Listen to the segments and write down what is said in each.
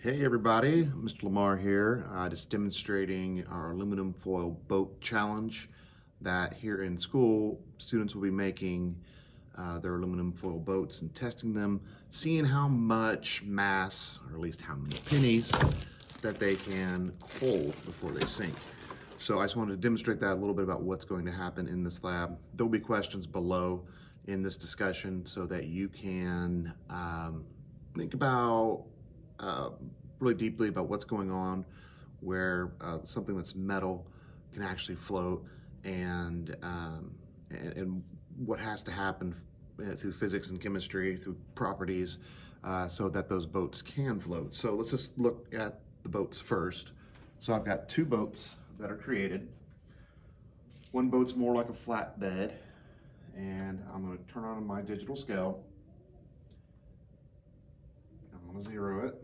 Hey everybody, Mr. Lamar here, just demonstrating our aluminum foil boat challenge that here in school students will be making their aluminum foil boats and testing them, seeing how much mass, or at least how many pennies, that they can hold before they sink. So I just wanted to demonstrate that a little bit about what's going to happen in this lab. There'll be questions below in this discussion so that you can think about really deeply about what's going on, where something that's metal can actually float, and what has to happen through physics and chemistry, through properties, so that those boats can float. So let's just look at the boats first. So I've got two boats that are created. One boat's more like a flatbed, and I'm going to turn on my digital scale. I'm going to zero it.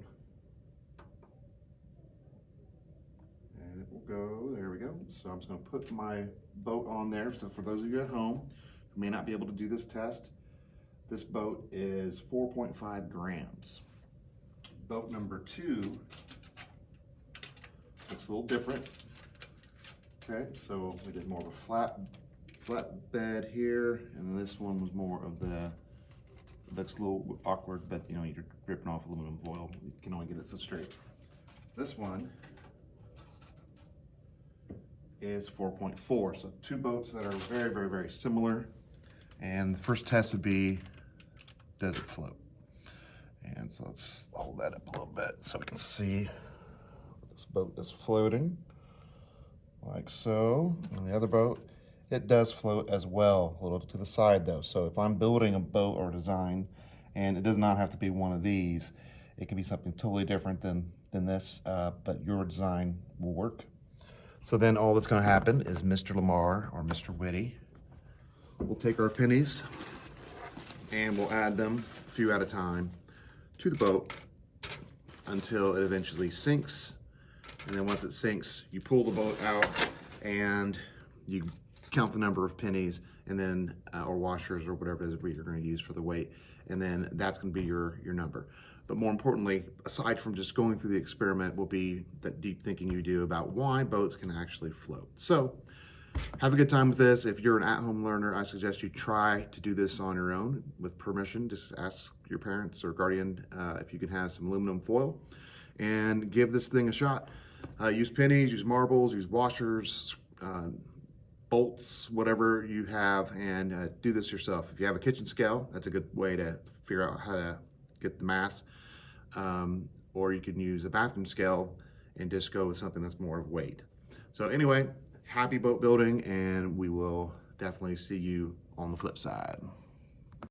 And it will go, there we go. So I'm just going to put my boat on there. So for those of you at home who may not be able to do this test, this boat is 4.5 grams. Boat number two looks a little different. Okay, so we did more of a flat bed here, and this one was more of the, looks a little awkward, but you know, you're ripping off aluminum foil, you can only get it so straight. This one is 4.4, so two boats that are very similar. And the first test would be, does it float? And so let's hold that up a little bit so we can see this boat is floating, like so. And the other boat, it does float as well, a little to the side though. So if I'm building a boat or design, and it does not have to be one of these, it can be something totally different than this, but your design will work. So then all that's gonna happen is Mr. Lamar or Mr. Whitty will take our pennies and we'll add them a few at a time to the boat until it eventually sinks. And then once it sinks, you pull the boat out and you count the number of pennies, and then or washers or whatever it is you're going to use for the weight, and then that's going to be your number. But more importantly, aside from just going through the experiment, will be that deep thinking you do about why boats can actually float. So have a good time with this. If you're an at-home learner, I suggest you try to do this on your own with permission. Just ask your parents or guardian if you can have some aluminum foil and give this thing a shot. Use pennies, use marbles, use washers, bolts, whatever you have, and do this yourself. If you have a kitchen scale, that's a good way to figure out how to get the mass. Or you can use a bathroom scale and just go with something that's more of weight. So anyway, happy boat building, and we will definitely see you on the flip side.